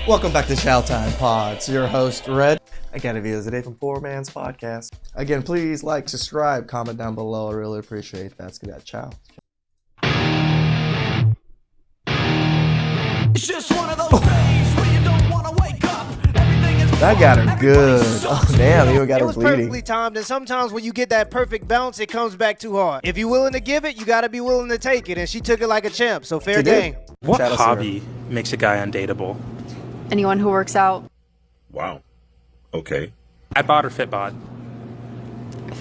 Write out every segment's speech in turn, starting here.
Welcome back to TheChowTimePod. It's your host, Red. I got a video today from Poor Man's Podcast. Again, please like, subscribe, comment down below. I really appreciate that. Let's get that ciao. It's just one of those days where you don't want to wake up. Everything is That got her good. Oh, damn, you got It her was bleeding. perfectly timed, and sometimes when you get that perfect bounce, it comes back too hard. If you're willing to give it, you gotta be willing to take it, and she took it like a champ, so fair She did. game. What Shout out to hobby makes a guy undateable? Anyone who works out. Wow. Okay. Adbot or Fitbot?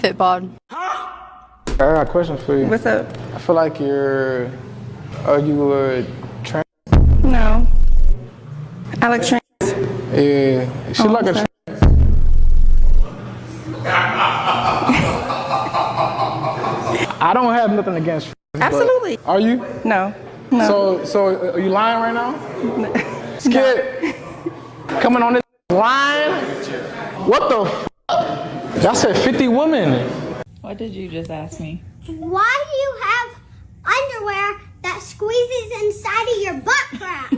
Fitbod. I got a question for you. What's up? I feel like you were trans. No. I like trans. Yeah, she like a sorry. I don't have nothing against trans, Absolutely. but are you? No. No. So are you lying right now? Scared? Coming on this line? What the f***? Y'all said 50 women. What did you just ask me? Why do you have underwear that squeezes inside of your butt crack?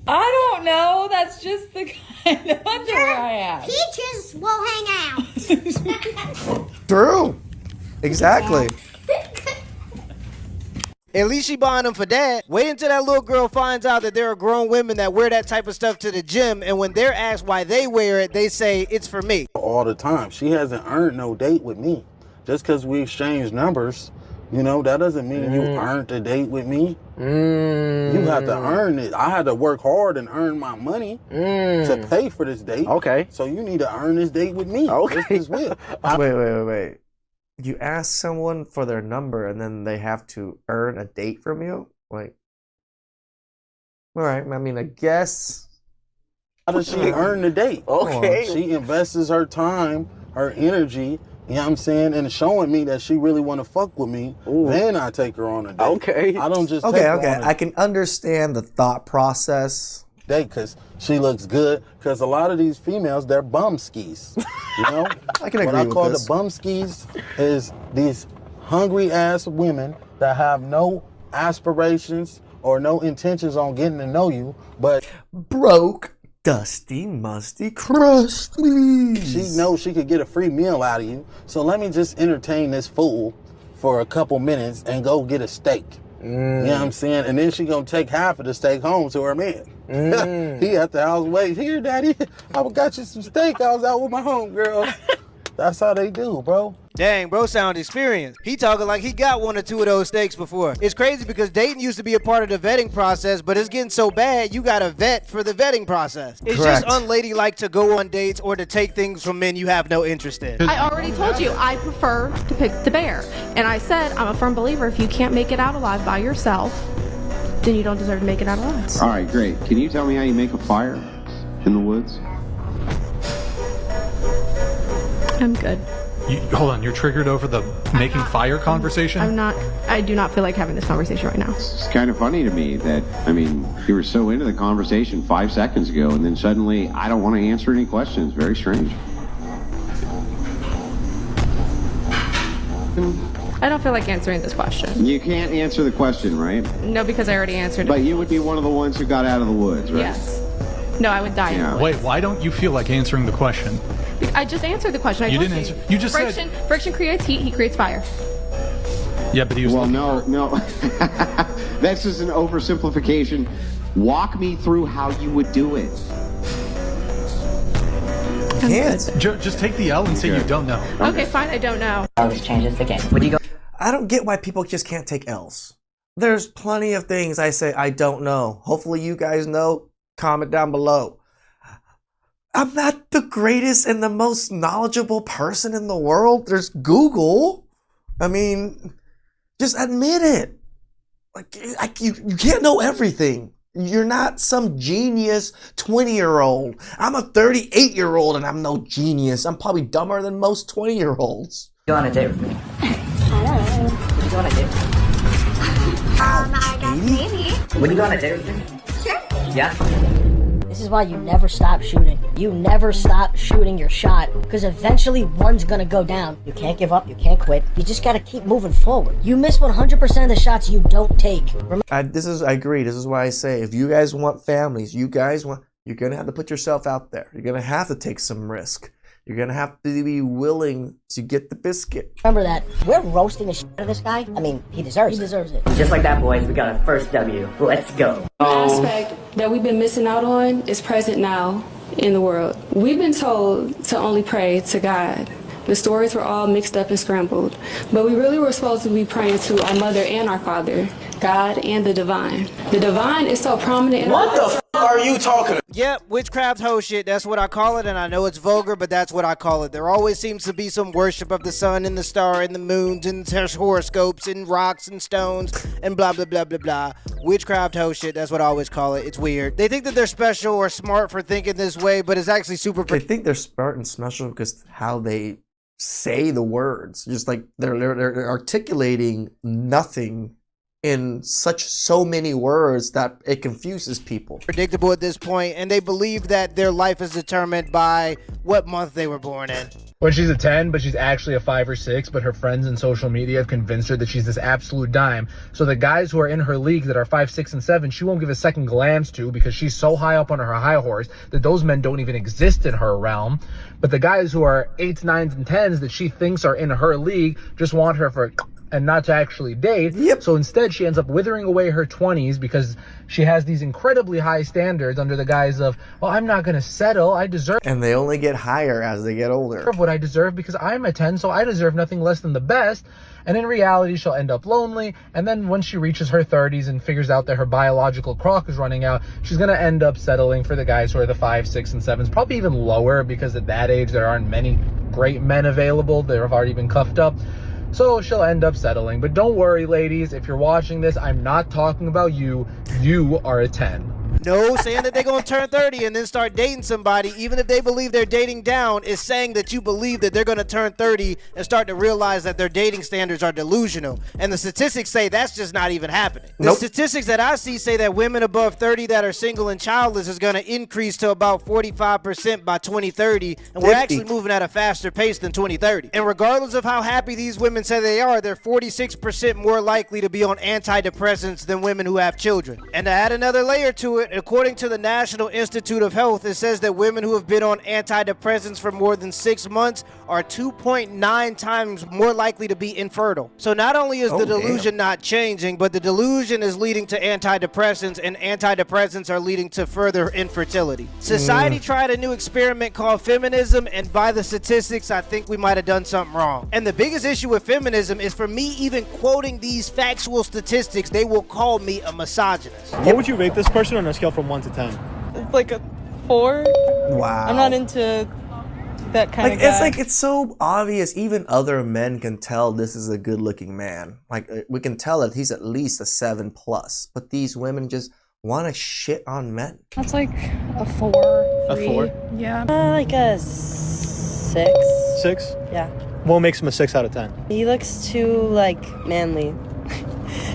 I don't know. That's just the kind of underwear I have. Peaches will hang out. True. Exactly. At least she buying them for that. Wait until that little girl finds out that there are grown women that wear that type of stuff to the gym, and when they're asked why they wear it, they say it's for me. All the time. She hasn't earned no date with me. Just because we exchange numbers, you know, that doesn't mean you earned a date with me. You have to earn it. I had to work hard and earn my money to pay for this date. Okay. So you need to earn this date with me. Okay. This is will. Wait. You ask someone for their number and then they have to earn a date from you? Like, all right, I mean, I guess. How does she earn the date? Okay. She invests her time, her energy, you know what I'm saying, and showing me that she really want to fuck with me. Ooh. Then I take her on a date. Okay. I don't just take her on a I can understand the thought process. date because she looks good. Because a lot of these females, they're bum skis. You know? I can What agree I with call this. the bum skis is these hungry ass women that have no aspirations or no intentions on getting to know you, but Broke, dusty, musty, crusty. she knows she could get a free meal out of you. So let me just entertain this fool for a couple minutes and go get a steak. You know what I'm saying? And then she gonna take half of the steak home to her man. He at the house waiting. Here, daddy, I got you some steak. I was out with my homegirl. That's how they do, bro. Dang, bro sound experienced. He talking like he got one or two of those steaks before. It's crazy because dating used to be a part of the vetting process, but it's getting so bad you gotta vet for the vetting process. It's Correct. just unladylike to go on dates or to take things from men you have no interest in. I already told you I prefer to pick the bear. And I said I'm a firm believer if you can't make it out alive by yourself, then you don't deserve to make it out alive. All right, great. Can you tell me how you make a fire in the woods? I'm good. Hold on, you're triggered over the making fire conversation? I do not feel like having this conversation right now. It's kind of funny to me that, I mean, you were so into the conversation 5 seconds ago, and then suddenly I don't want to answer any questions. Very strange. I don't feel like answering this question. You can't answer the question, right? No, because I already answered it. But you would be one of the ones who got out of the woods, right? Yes. No, I would die in the woods. Wait, why don't you feel like answering the question? I just answered the question. You didn't answer. You just said. Friction creates heat, heat creates fire. Yeah, but he was. Well, no. That's just an oversimplification. Walk me through how you would do it. Can't. Just take the L and say you don't know. Okay, fine, I don't know. Always changes the game. When you go. I don't get why people just can't take L's. There's plenty of things I say I don't know. Hopefully you guys know. Comment down below. I'm not the greatest and the most knowledgeable person in the world. There's Google. I mean, just admit it. Like you can't know everything. You're not some genius 20-year-old. I'm a 38-year-old and I'm no genius. I'm probably dumber than most 20-year-olds. Go on a date with me. I don't know. Would you go on a date with me? I guess maybe. Would you go on a date with me? Sure. Yeah? It's is why you never stop shooting. You never stop shooting your shot, because eventually one's gonna go down. You can't give up, you can't quit. You just gotta keep moving forward. You miss 100% of the shots you don't take. I agree. This is why I say, if you guys want families, you're gonna have to put yourself out there. You're gonna have to take some risk. You're gonna have to be willing to get the biscuit. Remember that we're roasting the shit out of this guy. I mean, he deserves it. Just like that, boys, we got a first W. Let's go. The aspect that we've been missing out on is present now in the world. We've been told to only pray to God. The stories were all mixed up and scrambled, but we really were supposed to be praying to our mother and our father, God and the divine. The divine is so prominent in What our the are you talking about? Yep, witchcraft hoe shit, that's what I call it, and I know it's vulgar, but that's what I call it. There always seems to be some worship of the sun and the star and the moons and horoscopes and rocks and stones and blah blah blah blah blah. Witchcraft hoe shit, that's what I always call it. It's weird. They think that they're special or smart for thinking this way, but it's actually super... They think they're smart and special because how they say the words. Just like they're articulating nothing in so many words that it confuses people. Predictable at this point, and they believe that their life is determined by what month they were born in. When she's a 10, but she's actually a 5 or 6, but her friends in social media have convinced her that she's this absolute dime. So the guys who are in her league that are 5, 6, and 7, she won't give a second glance to because she's so high up on her high horse that those men don't even exist in her realm. But the guys who are 8s, 9s, and 10s that she thinks are in her league just want her for... and not to actually date. Yep. So instead, she ends up withering away her 20s because she has these incredibly high standards under the guise of, well, I'm not going to settle. I deserve... And they only get higher as they get older. ...what I deserve because I'm a 10, so I deserve nothing less than the best. And in reality, she'll end up lonely. And then when she reaches her 30s and figures out that her biological clock is running out, she's going to end up settling for the guys who are the 5, 6, and 7s. Probably even lower because at that age, there aren't many great men available. They have already been cuffed up. So she'll end up settling. But don't worry, ladies. If you're watching this, I'm not talking about you. You are a 10. No, saying that they're going to turn 30 and then start dating somebody, even if they believe they're dating down, is saying that you believe that they're going to turn 30 and start to realize that their dating standards are delusional. And the statistics say that's just not even happening. The statistics that I see say that women above 30 that are single and childless is going to increase to about 45% by 2030. And we're actually moving at a faster pace than 2030. And regardless of how happy these women say they are, they're 46% more likely to be on antidepressants than women who have children. And to add another layer to it, according to the National Institute of Health, it says that women who have been on antidepressants for more than 6 months are 2.9 times more likely to be infertile. So not only is the delusion not changing, but the delusion is leading to antidepressants, and antidepressants are leading to further infertility. Society tried a new experiment called feminism, and by the statistics, I think we might have done something wrong. And the biggest issue with feminism is for me even quoting these factual statistics, they will call me a misogynist. What would you rate this person on a scale from 1 to 10? It's like a 4. Wow. I'm not into that kind of guy. It's so obvious. Even other men can tell this is a good-looking man. Like, we can tell that he's at least a 7+. But these women just want to shit on men. That's like a 4. A 4? Yeah. Like a 6. 6? Yeah. What makes him a 6 out of 10? He looks too, manly.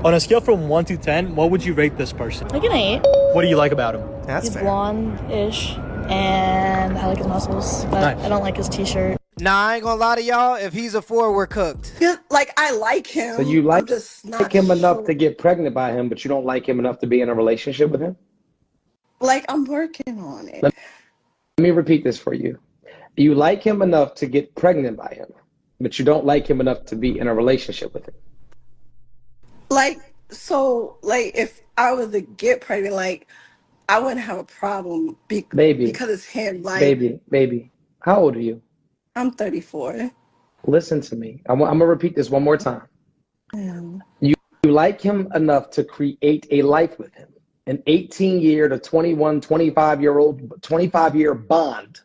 On a scale from 1 to 10, what would you rate this person? Like an 8. What do you like about him? He's blonde-ish, and I like his muscles, but Nice. I don't like his t-shirt. Nah, I ain't gonna lie to y'all, if he's a 4, we're cooked. I like him. So you like him enough sure. to get pregnant by him, but you don't like him enough to be in a relationship with him? I'm working on it. Let me repeat this for you. You like him enough to get pregnant by him, but you don't like him enough to be in a relationship with him. If I was to get pregnant, I wouldn't have a problem because it's him. Baby, how old are you? I'm 34. Listen to me. I'm gonna repeat this one more time. You like him enough to create a life with him, an 18-year to 21, 25-year bond,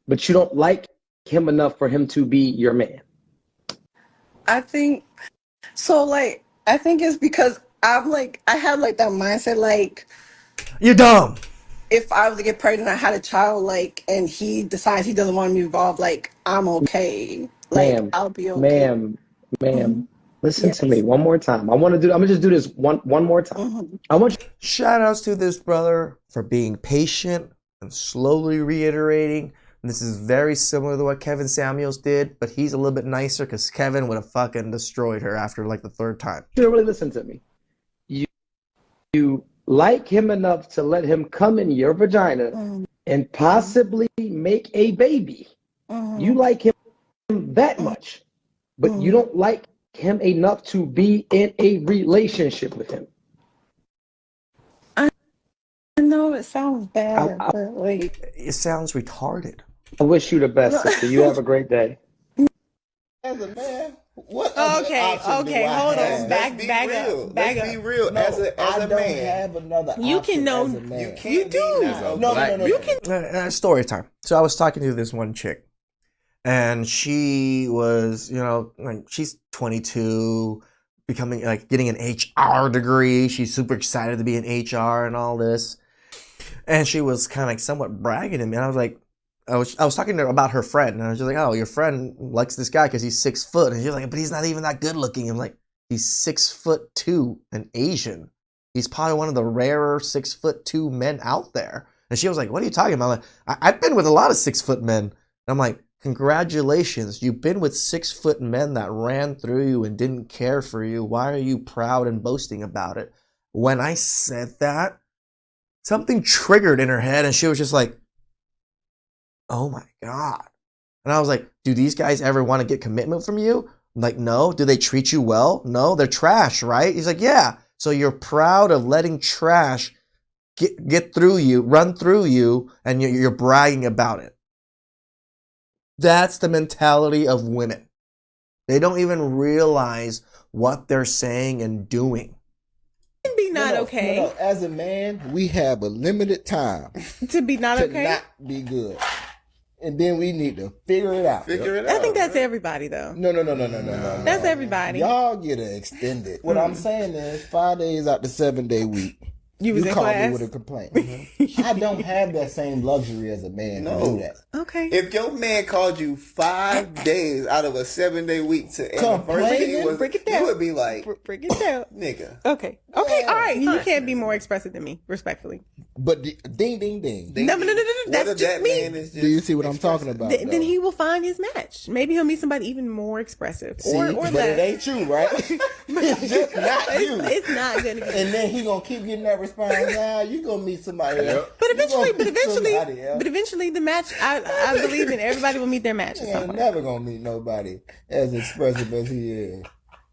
but you don't like him enough for him to be your man. I think so. I think it's because I had that mindset you're dumb. If I was to get pregnant, I had a child and he decides he doesn't want to be involved, I'm okay. I'll be okay. Ma'am, listen to me one more time. I'm gonna just do this one more time. Shout outs to this brother for being patient, and slowly reiterating. And this is very similar to what Kevin Samuels did, but he's a little bit nicer because Kevin would have fucking destroyed her after like the third time. You really listen to me. You like him enough to let him come in your vagina and possibly make a baby. You like him that much, but you don't like him enough to be in a relationship with him. I know it sounds bad, but like it sounds retarded. I wish you the best, sister. You have a great day. As a man, what Okay, hold on. Back up. Let's be real. As a man, have another You can know. you can't. You do. No. You can. Story time. So I was talking to this one chick, and she was, like she's 22, becoming like getting an HR degree. She's super excited to be in HR and all this, and she was kind of like somewhat bragging to me. And I was like, I was talking to her about her friend, and I was just like, oh, your friend likes this guy because he's 6 foot, and she's like, but he's not even that good looking. I'm like, he's 6'2" and Asian. He's probably one of the rarer 6'2" men out there. And she was like, what are you talking about? I'm like, I've been with a lot of 6 foot men. And I'm like, congratulations, you've been with 6 foot men that ran through you and didn't care for you. Why are you proud and boasting about it? When I said that, something triggered in her head, and she was just like, oh my God. And I was like, do these guys ever want to get commitment from you? I'm like, no. Do they treat you well? No, they're trash, right? He's like, yeah. So you're proud of letting trash get through you, run through you, and you're bragging about it. That's the mentality of women. They don't even realize what they're saying and doing. Can be not okay. No, as a man, we have a limited time to be not okay. To not be good. And then we need to figure it out. I think that's everybody, though. No. That's everybody. Y'all get an extended. What I'm saying is 5 days out the 7-day week. You was in call class? Me with a complaint. I don't have that same luxury as a man to do that. Okay. If your man called you 5 days out of a 7-day week to end the first thing break it down. You would be like, break it down, nigga. Okay. All right. You can't be more expressive than me, respectfully. But ding, ding, ding. No. That's just me. Do you see what I'm talking about? Then he will find his match. Maybe he'll meet somebody even more expressive. Or but less. it ain't you, right? It's just not you. It's not gonna be. And then he gonna keep getting that response. Now you gonna meet somebody else. But eventually, the match. I believe in everybody will meet their match. He ain't never gonna meet nobody as expressive as he is.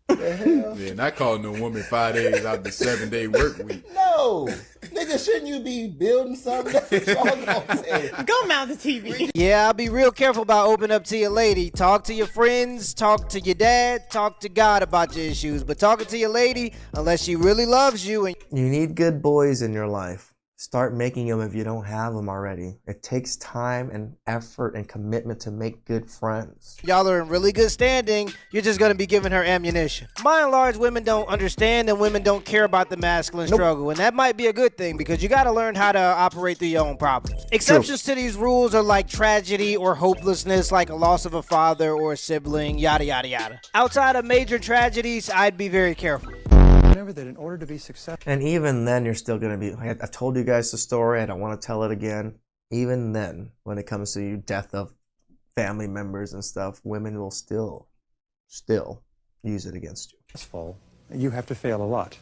The hell? Yeah, not calling no woman 5 days out the 7-day work week. No, nigga, shouldn't you be building something? That's what y'all gonna say. Go mount the TV. Yeah, I'll be real careful about opening up to your lady. Talk to your friends, talk to your dad, talk to God about your issues. But talking to your lady, unless she really loves you. And you need good boys in your life. Start making them if you don't have them already. It takes time and effort and commitment to make good friends. Y'all are in really good standing. You're just going to be giving her ammunition. By and large, women don't understand and women don't care about the masculine struggle. And that might be a good thing because you got to learn how to operate through your own problems. Exceptions to these rules are like tragedy or hopelessness, like a loss of a father or a sibling, yada, yada, yada. Outside of major tragedies, I'd be very careful. Remember that in order to be successful. And even then, you're still going to be, I told you guys the story, I don't want to tell it again. Even then, when it comes to death of family members and stuff, women will still use it against you. You have to fail a lot.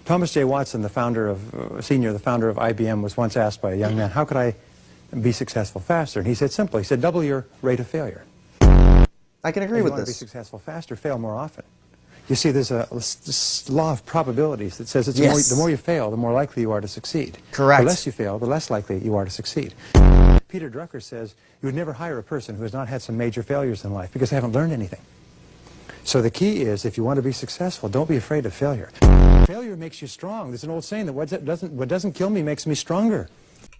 Thomas J. Watson, the founder of IBM, was once asked by a young man, how could I be successful faster? And he said simply, he said, double your rate of failure. I can agree with this. If you want to be successful faster, fail more often. You see, there's a law of probabilities that says the more you fail, the more likely you are to succeed. Correct. The less you fail, the less likely you are to succeed. Peter Drucker says you would never hire a person who has not had some major failures in life because they haven't learned anything. So the key is, if you want to be successful, don't be afraid of failure. Failure makes you strong. There's an old saying that what doesn't kill me makes me stronger.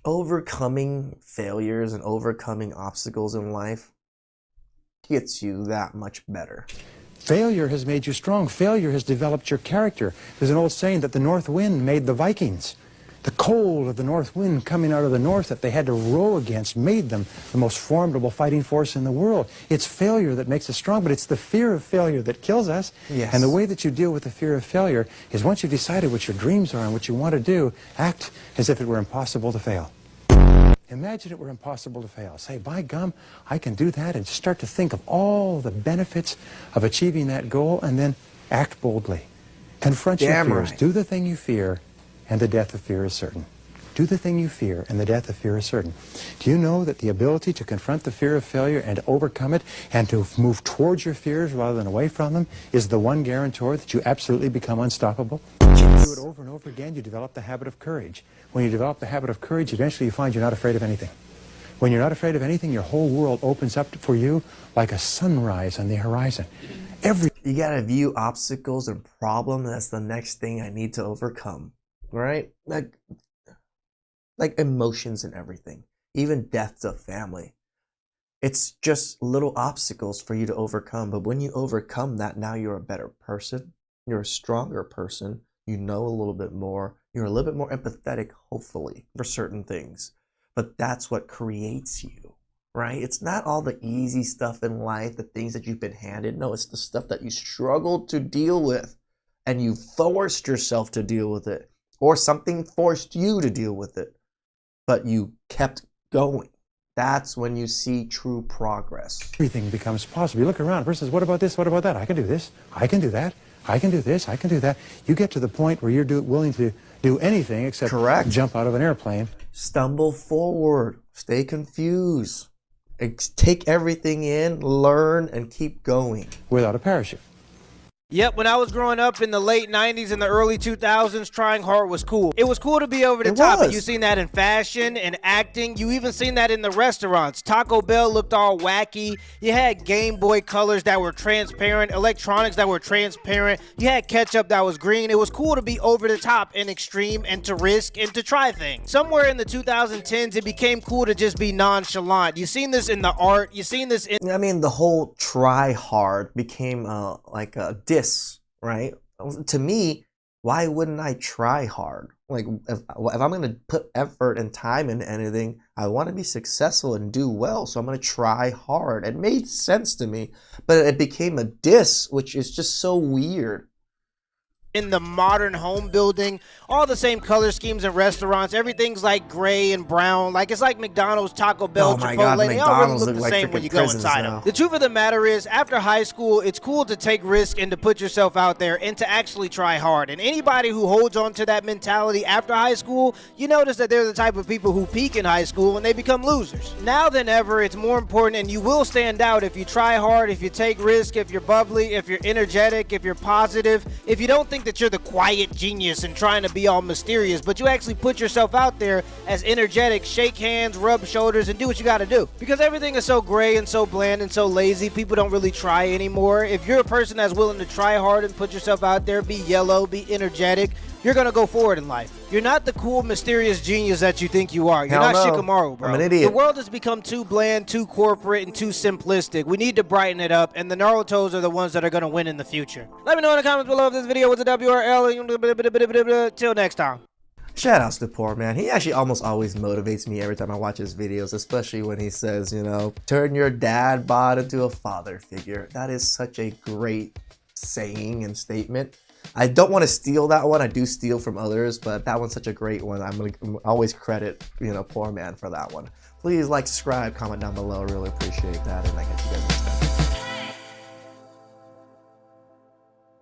Overcoming failures and overcoming obstacles in life gets you that much better. Failure has made you strong. Failure has developed your character. There's an old saying that the north wind made the Vikings. The cold of the north wind coming out of the north that they had to row against made them the most formidable fighting force in the world. It's failure that makes us strong, but it's the fear of failure that kills us. Yes. And the way that you deal with the fear of failure is once you've decided what your dreams are and what you want to do, act as if it were impossible to fail. Imagine it were impossible to fail. Say, by gum, I can do that, and start to think of all the benefits of achieving that goal, and then act boldly. Confront your fears. Right. Do the thing you fear, and the death of fear is certain. Do the thing you fear, and the death of fear is certain. Do you know that the ability to confront the fear of failure and to overcome it and to move towards your fears rather than away from them is the one guarantor that you absolutely become unstoppable? When you do it over and over again, you develop the habit of courage. When you develop the habit of courage, eventually you find you're not afraid of anything. When you're not afraid of anything, your whole world opens up for you like a sunrise on the horizon. You gotta view obstacles and problems as the next thing I need to overcome, right? Like emotions and everything, even deaths of family. It's just little obstacles for you to overcome. But when you overcome that, now you're a better person. You're a stronger person. You know a little bit more. You're a little bit more empathetic, hopefully, for certain things. But that's what creates you, right? It's not all the easy stuff in life, the things that you've been handed. No, it's the stuff that you struggled to deal with and you forced yourself to deal with it, or something forced you to deal with it, but you kept going. That's when you see true progress. Everything becomes possible. You look around, a person says, what about this, what about that? I can do this, I can do that, I can do this, I can do that. You get to the point where you're willing to do anything except jump out of an airplane. Stumble forward, stay confused, take everything in, learn, and keep going. Without a parachute. Yep, when I was growing up in the late 90s and the early 2000s, trying hard was cool. It was cool to be over the top. And you seen that in fashion and acting. You even seen that in the restaurants. Taco Bell looked all wacky. You had Game Boy colors that were transparent, electronics that were transparent. You had ketchup that was green. It was cool to be over the top and extreme and to risk and to try things. Somewhere in the 2010s, it became cool to just be nonchalant. You seen this in the art. You seen this in... I mean, the whole try hard became like a diss. Right? To me, why wouldn't I try hard? Like, if I'm going to put effort and time into anything, I want to be successful and do well, so I'm going to try hard. It made sense to me, but it became a diss, which is just so weird. In the modern home building, all the same color schemes in restaurants, everything's like gray and brown, like it's like McDonald's, Taco Bell, Chipotle. They all really look the same when you go inside them. The truth of the matter is, after high school, it's cool to take risks and to put yourself out there and to actually try hard. And anybody who holds on to that mentality after high school, you notice that they're the type of people who peak in high school and they become losers. Now than ever, it's more important, and you will stand out if you try hard, if you take risks, if you're bubbly, if you're energetic, if you're positive, if you don't think that you're the quiet genius and trying to be all mysterious, but you actually put yourself out there as energetic, shake hands, rub shoulders, and do what you got to do. Because everything is so gray and so bland and so lazy, people don't really try anymore. If you're a person that's willing to try hard and put yourself out there, be yellow, be energetic, you're going to go forward in life. You're not the cool, mysterious genius that you think you are. You're not Shikamaru, bro. I'm an idiot. The world has become too bland, too corporate, and too simplistic. We need to brighten it up, and the Narutos are the ones that are going to win in the future. Let me know in the comments below if this video was a W or L. Till next time. Shout outs to Poor Man. He actually almost always motivates me every time I watch his videos, especially when he says, you know, turn your dad bod into a father figure. That is such a great saying and statement. I don't want to steal that one. I do steal from others, but that one's such a great one. I'm going to always credit, you know, Poor Man for that one. Please like, subscribe, comment down below. I really appreciate that, and I catch you guys next time.